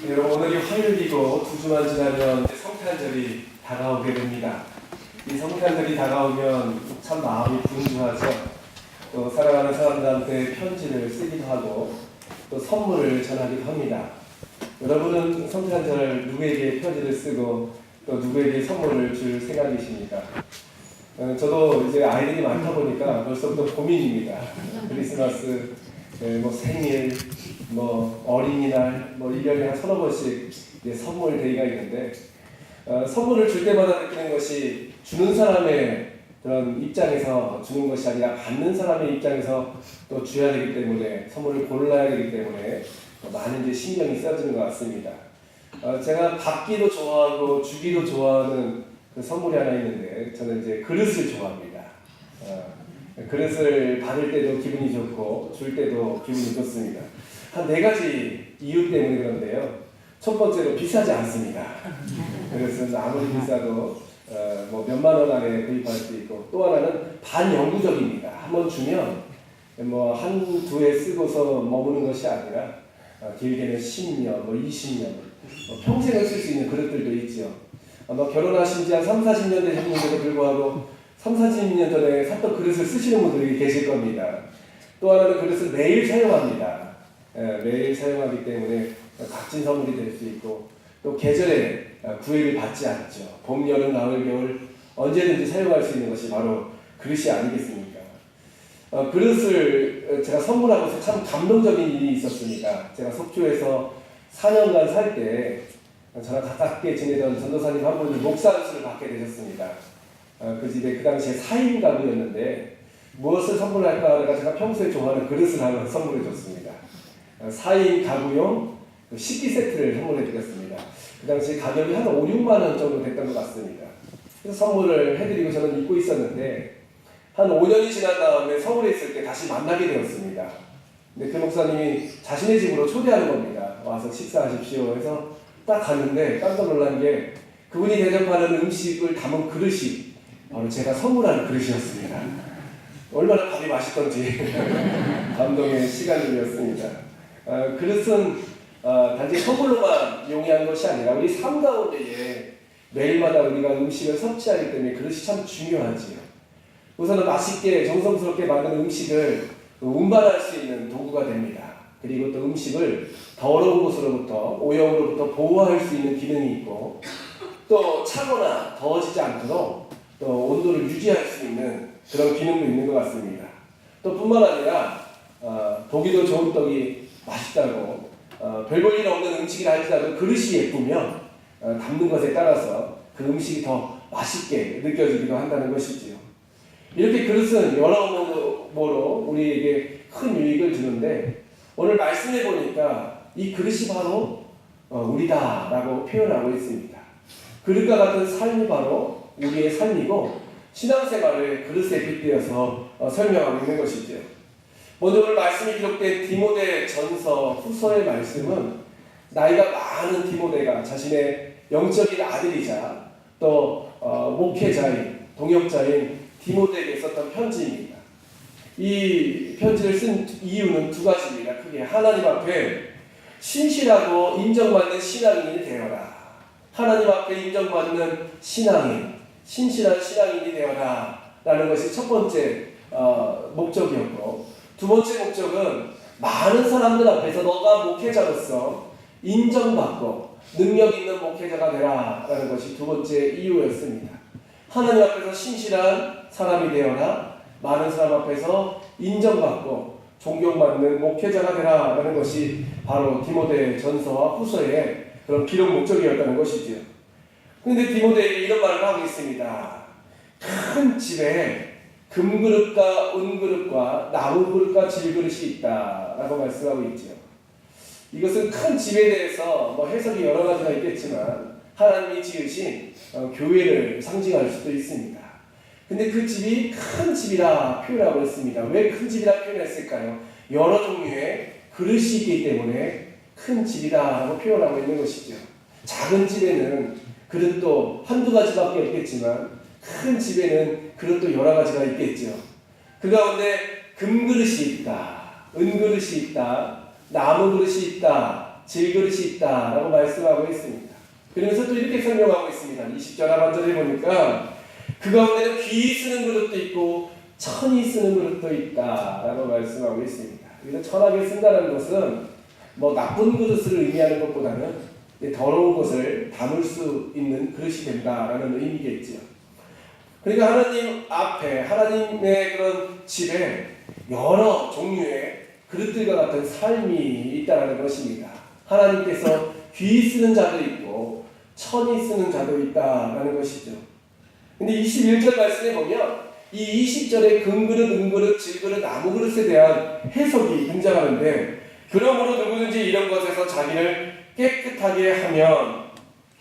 여러분, 오늘이 화요일이고 두 주만 지나면 이제 성탄절이 다가오게 됩니다. 이 성탄절이 다가오면 참 마음이 분주하죠. 또 사랑하는 사람들한테 편지를 쓰기도 하고 또 선물을 전하기도 합니다. 여러분은 성탄절 누구에게 편지를 쓰고 또 누구에게 선물을 줄 생각이십니까? 저도 이제 아이들이 많다 보니까 벌써부터 고민입니다. 크리스마스, 뭐 생일, 뭐 어린이날, 뭐 1년에 한 서너 번씩 선물 데이가 있는데 선물을 줄 때마다 느끼는 것이 주는 사람의 그런 입장에서 주는 것이 아니라 받는 사람의 입장에서 또 줘야 되기 때문에 선물을 골라야 되기 때문에 많은 이제 신경이 쓰여지는 것 같습니다. 제가 받기도 좋아하고 주기도 좋아하는 그 선물이 하나 있는데 저는 이제 그릇을 좋아합니다. 그릇을 받을 때도 기분이 좋고 줄 때도 기분이 좋습니다. 한 4가지 이유 때문에 그런데요. 첫 번째로 비싸지 않습니다. 그릇은 아무리 비싸도 뭐 몇만 원 안에 구입할 수 있고, 또 하나는 반영구적입니다. 한번 주면 뭐 한두 해 쓰고서 머무는 것이 아니라 길게는 10년, 뭐 20년, 평생을 쓸 수 있는 그릇들도 있죠. 아마 결혼하신 지 한 3, 40년 되셨는데도 불구하고 3, 40년 전에 샀던 그릇을 쓰시는 분들이 계실 겁니다. 또 하나는 그릇을 매일 사용합니다. 매일 사용하기 때문에 값진 선물이 될 수 있고, 또 계절에 구애를 받지 않죠. 봄, 여름, 가을, 겨울 언제든지 사용할 수 있는 것이 바로 그릇이 아니겠습니까? 그릇을 제가 선물하고서 참 감동적인 일이 있었습니다. 제가 속초에서 4년간 살 때 저랑 가깝게 지내던 전도사님 한 분이 목사 안수를 받게 되셨습니다. 그 집에 그 당시에 4인 가구였는데 무엇을 선물할까 하다가 제가 평소에 좋아하는 그릇을 하나 선물해 줬습니다. 4인 가구용 식기 세트를 선물해 드렸습니다. 그 당시 가격이 한 5, 6만 원 정도 됐던 것 같습니다. 그래서 선물을 해드리고 저는 잊고 있었는데 한 5년이 지난 다음에 서울에 있을 때 다시 만나게 되었습니다. 근데 그 목사님이 자신의 집으로 초대하는 겁니다. 와서 식사하십시오 해서 딱 갔는데 깜짝 놀란 게 그분이 대접하는 음식을 담은 그릇이 바로 제가 선물한 그릇이었습니다. 얼마나 밥이 맛있던지 감동의 시간이었습니다. 그릇은 단지 선물로만 용이한 것이 아니라 우리 삶 가운데에 매일마다 우리가 음식을 섭취하기 때문에 그릇이 참 중요하지요. 우선은 맛있게 정성스럽게 만든 음식을 운반할 수 있는 도구가 됩니다. 그리고 또 음식을 더러운 곳으로부터, 오염으로부터 보호할 수 있는 기능이 있고, 또 차거나 더워지지 않도록 또 온도를 유지할 수 있는 그런 기능도 있는 것 같습니다. 또 뿐만 아니라 보기도 좋은 떡이 맛있다고 별볼일 없는 음식이라 할지라도 그릇이 예쁘면 담는 것에 따라서 그 음식이 더 맛있게 느껴지기도 한다는 것이지요. 이렇게 그릇은 여러모로 우리에게 큰 유익을 주는데 오늘 말씀해 보니까 이 그릇이 바로 우리다라고 표현하고 있습니다. 그릇과 같은 삶이 바로 우리의 삶이고 신앙생활을 그릇에 빗대어서 설명하고 있는 것이죠. 먼저 오늘 말씀이 기록된 디모데 전서 후서의 말씀은 나이가 많은 디모데가 자신의 영적인 아들이자 또 목회자인 동역자인 디모데에게 썼던 편지입니다. 이 편지를 쓴 이유는 2가지입니다. 크게 하나님 앞에 신실하고 인정받는 신앙인이 되어라. 하나님 앞에 인정받는 신앙인, 신실한 신앙인이 되어라 라는 것이 첫 번째 목적이었고, 두 번째 목적은 많은 사람들 앞에서 너가 목회자로서 인정받고 능력 있는 목회자가 되라 라는 것이 두 번째 이유였습니다. 하나님 앞에서 신실한 사람이 되어라, 많은 사람 앞에서 인정받고 존경받는 목회자가 되라 라는 것이 바로 디모데 전서와 후서의 그런 기록 목적이었다는 것이지요. 그런데 디모데에게 이런 말을 하고 있습니다. 큰 집에 금그릇과 은그릇과 나무그릇과 질그릇이 있다 라고 말씀하고 있죠. 이것은 큰 집에 대해서 해석이 여러 가지가 있겠지만 하나님이 지으신 교회를 상징할 수도 있습니다. 근데 그 집이 큰 집이라 표현하고 있습니다. 왜 큰 집이라 표현했을까요? 여러 종류의 그릇이 있기 때문에 큰 집이라고 표현하고 있는 것이죠. 작은 집에는 그릇도 한두 가지밖에 없겠지만 큰 집에는 그릇도 여러 가지가 있겠죠. 그 가운데 금그릇이 있다, 은그릇이 있다, 나무그릇이 있다, 질그릇이 있다라고 말씀하고 있습니다. 그러면서 또 이렇게 설명하고 있습니다. 20절 하반절에 보니까 그 가운데는 귀 쓰는 그릇도 있고 천이 쓰는 그릇도 있다라고 말씀하고 있습니다. 여기서 천하게 쓴다는 것은 뭐 나쁜 그릇을 의미하는 것보다는 더러운 것을 담을 수 있는 그릇이 된다라는 의미겠지요. 그러니까 하나님 앞에, 하나님의 그런 집에 여러 종류의 그릇들과 같은 삶이 있다는 것입니다. 하나님께서 귀 쓰는 자도 있고 천이 쓰는 자도 있다라는 것이죠. 근데 21절 말씀에 보면 이 20절에 금그릇, 은그릇, 질그릇, 나무그릇에 대한 해석이 등장하는데, 그러므로 누구든지 이런 것에서 자기를 깨끗하게 하면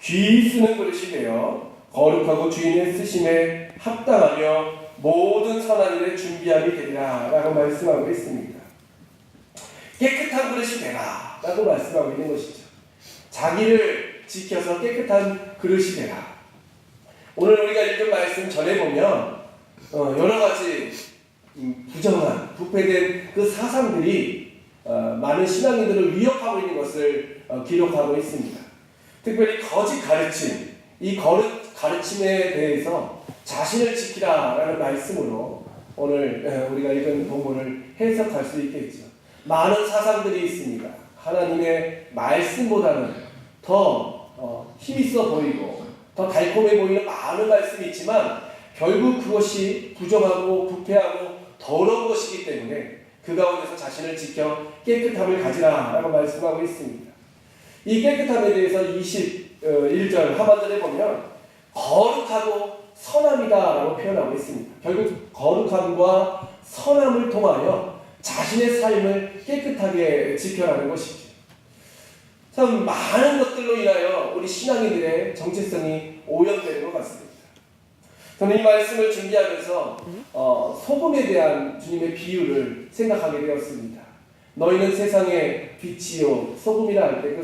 귀 쓰는 그릇이 되어 거룩하고 주인의 쓰심에 합당하며 모든 선한 일에 준비함이 되리라 라고 말씀하고 있습니다. 깨끗한 그릇이 되라 라고 말씀하고 있는 것이죠. 자기를 지켜서 깨끗한 그릇이 되라. 오늘 우리가 읽은 말씀 전에 보면 여러 가지 부정한, 부패된 그 사상들이 많은 신앙인들을 위협하고 있는 것을 기록하고 있습니다. 특별히 거짓 가르침, 이 거짓 가르침에 대해서 자신을 지키라라는 말씀으로 오늘 우리가 읽은 본문을 해석할 수 있겠죠. 많은 사상들이 있습니다. 하나님의 말씀보다는 더 힘있어 보이고 더 달콤해 보이는 많은 말씀이 있지만 결국 그것이 부정하고 부패하고 더러운 것이기 때문에 그 가운데서 자신을 지켜 깨끗함을 가지라라고 말씀하고 있습니다. 이 깨끗함에 대해서 21절 하반절에 보면 거룩하고 선함이다라고 표현하고 있습니다. 결국 거룩함과 선함을 통하여 자신의 삶을 깨끗하게 지켜라는 것이죠. 참 많은 것들로 인하여 우리 신앙인들의 정체성이 오염되는 것 같습니다. 저는 이 말씀을 준비하면서 소금에 대한 주님의 비유를 생각하게 되었습니다. 너희는 세상의 빛이요 소금이라 할 때 그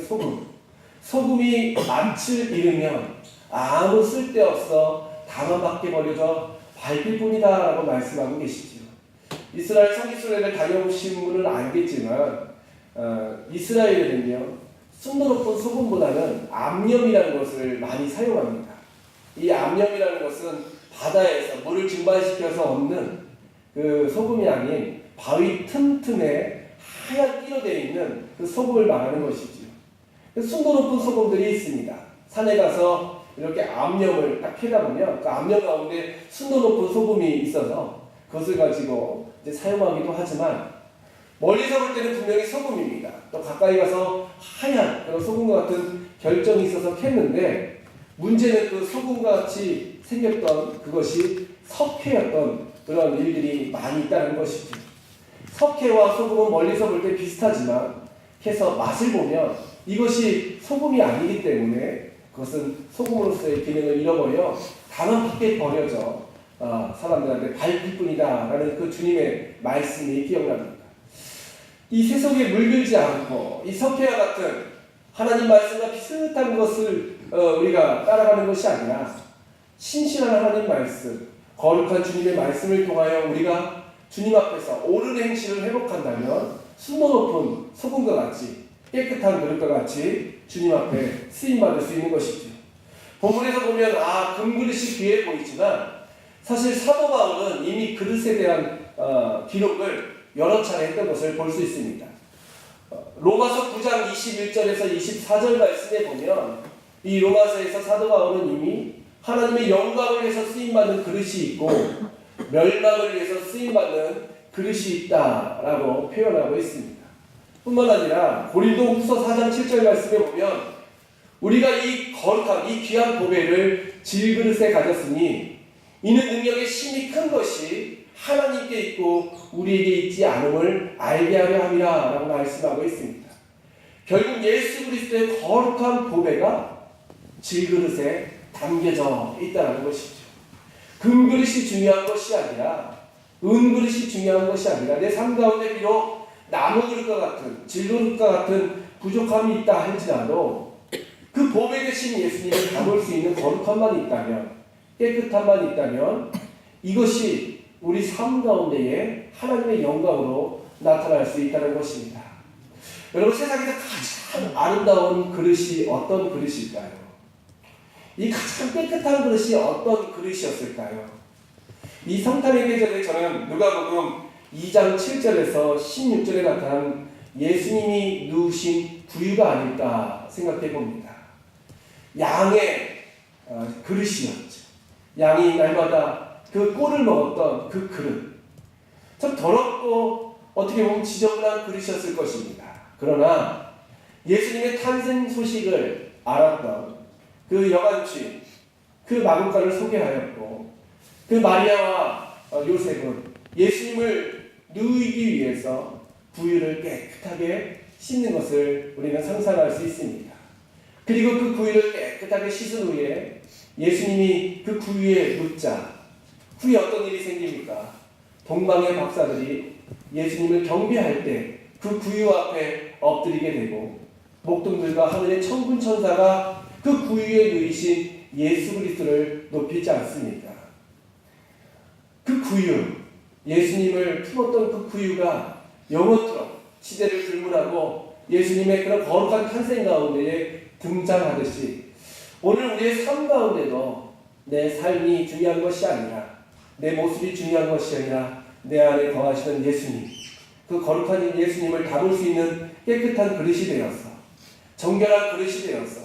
소금이 맛을 잃으면 아무 쓸데없어 다만 밖에 버려져 밟힐 뿐이다 라고 말씀하고 계시죠. 이스라엘 성지순례를 다녀오신 분은 알겠지만 이스라엘에는요 순도 높은 소금보다는 암염이라는 것을 많이 사용합니다. 이 암염이라는 것은 바다에서 물을 증발시켜서 얻는 그 소금이 아닌 바위 틈틈에 하얀 띠로 되어 있는 그 소금을 말하는 것이지요. 순도 높은 소금들이 있습니다. 산에 가서 이렇게 암염을 딱 캐다 보면 그 암염 가운데 순도 높은 소금이 있어서 그것을 가지고 이제 사용하기도 하지만 멀리서 볼 때는 분명히 소금입니다. 또 가까이 가서 하얀 소금과 같은 결정이 있어서 캤는데 문제는 그 소금과 같이 생겼던 그것이 석회였던 그런 일들이 많이 있다는 것이죠. 석회와 소금은 멀리서 볼 때 비슷하지만 캐서 맛을 보면 이것이 소금이 아니기 때문에 그것은 소금으로서의 기능을 잃어버려 다만 밖에 버려져 사람들한테 밟힐 뿐이다 라는 그 주님의 말씀이 기억납니다. 이 세속에 물들지 않고 이 석회와 같은 하나님 말씀과 비슷한 것을 우리가 따라가는 것이 아니라 신실한 하나님 말씀, 거룩한 주님의 말씀을 통하여 우리가 주님 앞에서 옳은 행실을 회복한다면 순도 높은 소금과 같이 깨끗한 그릇과 같이 주님 앞에 쓰임받을 수 있는 것이죠. 본문에서 보면 금그릇이 귀해 보이지만 사실 사도 바울은 이미 그릇에 대한 기록을 여러 차례 했던 것을 볼 수 있습니다. 로마서 9장 21절에서 24절 말씀에 보면 이 로마서에서 사도 바울은 이미 하나님의 영광을 위해서 쓰임받는 그릇이 있고 멸망을 위해서 쓰임받는 그릇이 있다라고 표현하고 있습니다. 뿐만 아니라 고린도후서 4장 7절 말씀에 보면 우리가 이 거룩한 이 귀한 보배를 질그릇에 가졌으니 이는 능력의 힘이 큰 것이 하나님께 있고 우리에게 있지 않음을 알게 하려 함이라 라고 말씀하고 있습니다. 결국 예수 그리스도의 거룩한 보배가 질그릇에 담겨져 있다는 것이죠. 금그릇이 중요한 것이 아니라 은그릇이 중요한 것이 아니라 내 삶 가운데 비록 나무그릇과 같은 질그릇과 같은 부족함이 있다 할지라도 그 보배 대신 예수님을 담을 수 있는 거룩함만 있다면 깨끗함만 있다면 이것이 우리 삶 가운데에 하나님의 영광으로 나타날 수 있다는 것입니다. 여러분 세상에서 참 아름다운 그릇이 어떤 그릇일까요? 이 가장 깨끗한 그릇이 어떤 그릇이었을까요? 이 성탄의 계절에 저는 누가복음 2장 7절에서 16절에 나타난 예수님이 누우신 구유가 아닐까 생각해 봅니다. 양의 그릇이었죠. 양이 날마다 그 꼴을 먹었던 그 그릇. 참 더럽고 어떻게 보면 지저분한 그릇이었을 것입니다. 그러나 예수님의 탄생 소식을 알았던 그 여관주인, 그 마구간을 소개하였고 그 마리아와 요셉은 예수님을 누이기 위해서 구유를 깨끗하게 씻는 것을 우리는 상상할 수 있습니다. 그리고 그 구유를 깨끗하게 씻은 후에 예수님이 그 구유에 눕자 후에 어떤 일이 생깁니까? 동방의 박사들이 예수님을 경배할 때 그 구유 앞에 엎드리게 되고 목동들과 하늘의 천군 천사가 그 구유에 누이신 예수 그리스도를 높이지 않습니까? 그 구유, 예수님을 품었던 그 구유가 영원토록 시대를 불문하고 예수님의 그런 거룩한 탄생 가운데에 등장하듯이 오늘 우리의 삶 가운데도 내 삶이 중요한 것이 아니라 내 모습이 중요한 것이 아니라 내 안에 거하시는 예수님, 그 거룩한 예수님을 담을 수 있는 깨끗한 그릇이 되어서 정결한 그릇이 되어서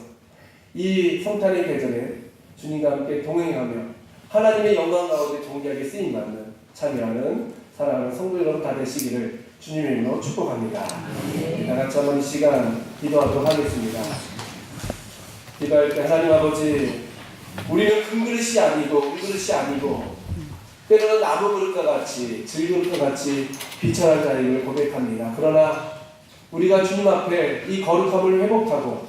이 성탄의 계절에 주님과 함께 동행하며 하나님의 영광 가운데 존귀하게 쓰임받는 참여하는 사랑하는 성도 여러분 다 되시기를 주님의 이름으로 축복합니다. 다 같이 한번 이 시간 기도하도록 하겠습니다. 기도할 때 하나님 아버지, 우리는 금 그릇이 아니고 울 그릇이 아니고 때로는 나무 그릇과 같이 질그릇과 같이 비천한 자임을 고백합니다. 그러나 우리가 주님 앞에 이 거룩함을 회복하고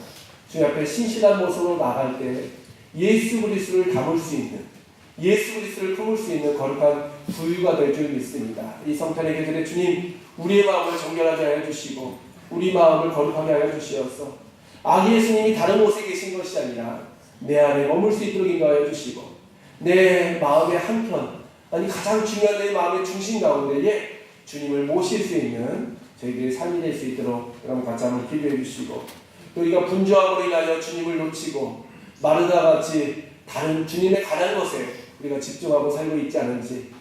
주님 앞에 신실한 모습으로 나갈 때 예수 그리스도를 담을 수 있는, 예수 그리스도를 품을 수 있는 거룩한 구유가 될 줄 믿습니다. 이 성탄의 계절에 주님, 우리의 마음을 정결하게 하여 주시고 우리 마음을 거룩하게 하여 주시옵소서. 아기 예수님이 다른 곳에 계신 것이 아니라 내 안에 머물 수 있도록 인도하여 주시고 내 마음의 한편, 아니 가장 중요한 내 마음의 중심 가운데에 주님을 모실 수 있는 저희들의 삶이 될 수 있도록 여러분 같이 한번 기도해 주시고, 또 우리가 분주함으로 인하여 주님을 놓치고 마르다 같이 다른 주님의 가난 것에 우리가 집중하고 살고 있지 않은지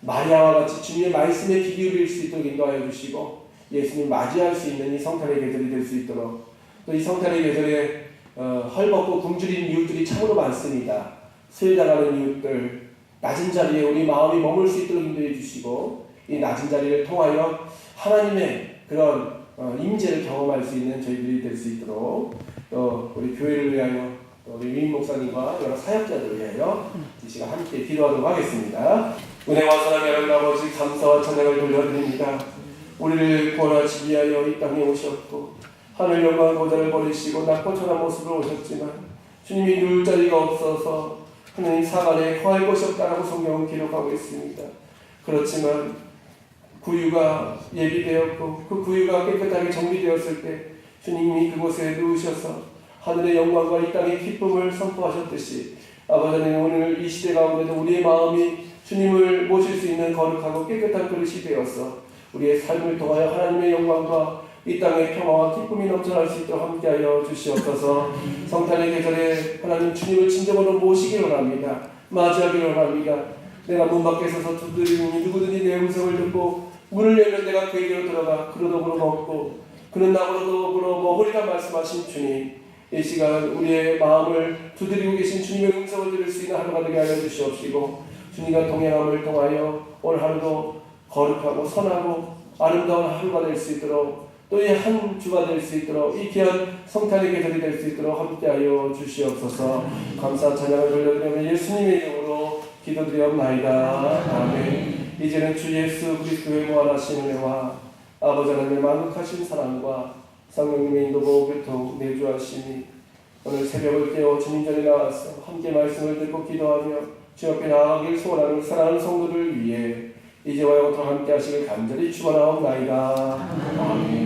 마리아와 같이 주님의 말씀에 귀 기울일 수 있도록 인도하여 주시고 예수님 맞이할 수 있는 이 성탄의 계절이 될 수 있도록, 또 이 성탄의 계절에 헐벗고 굶주린 이웃들이 참으로 많습니다. 수혜당하는 이웃들, 낮은 자리에 우리 마음이 머물 수 있도록 인도해 주시고 이 낮은 자리를 통하여 하나님의 그런 임재를 경험할 수 있는 저희들이 될 수 있도록, 또 우리 교회를 위하여 또 우리 위임 목사님과 여러 사역자들을 위하여 이 시간 함께 기도하도록 하겠습니다. 은혜와 사랑의 하나님 아버지, 감사와 찬양을 돌려드립니다. 우리를 구원하시기 위하여 이 땅에 오셨고 하늘 영광 보좌를 버리시고 낮고 천한 모습으로 오셨지만 주님이 누울 자리가 없어서 하나님 사관에 거할 곳이 없다라고 성경은 기록하고 있습니다. 그렇지만 구유가 예비되었고 그 구유가 깨끗하게 정비되었을 때 주님이 그곳에 누우셔서 하늘의 영광과 이 땅의 기쁨을 선포하셨듯이 아버지 하나님, 오늘 이 시대 가운데도 우리의 마음이 주님을 모실 수 있는 거룩하고 깨끗한 그릇이 되어서 우리의 삶을 통하여 하나님의 영광과 이 땅의 평화와 기쁨이 넘쳐날 수 있도록 함께하여 주시옵소서. 성탄의 계절에 하나님 주님을 진정으로 모시기를 원합니다. 맞이하기를 원합니다. 내가 문 밖에 서서 두드리니 누구든지 내 음성을 듣고 문을 열면 내가 그에게로 들어가 그로 더불어 먹고 그는 나보다 더불어 먹으리라 말씀하신 주님, 이 시간 우리의 마음을 두드리고 계신 주님의 음성을 들을 수 있는 하루가 되게 하여 주시옵시고 주님과 동행함을 통하여 오늘 하루도 거룩하고 선하고 아름다운 하루가 될 수 있도록, 또 이 한 주가 될 수 있도록, 이 귀한 성탄의 계절이 될 수 있도록 함께하여 주시옵소서. 감사 찬양을 돌려드리며 예수님의 이름으로 기도드리옵나이다. 아멘. 이제는 주 예수 그리스도의 무한하신 은혜와 아버지 하나님의 만극하신 사랑과 성령님의 인도고 교통 내주하시니 오늘 새벽을 깨워 주님 전에 나와서 함께 말씀을 듣고 기도하며 주 앞에 나아가길 소원하는 사랑하는 성도를 위해 이제와 영원토록 함께 하시길 간절히 축원하옵나이다. 아멘.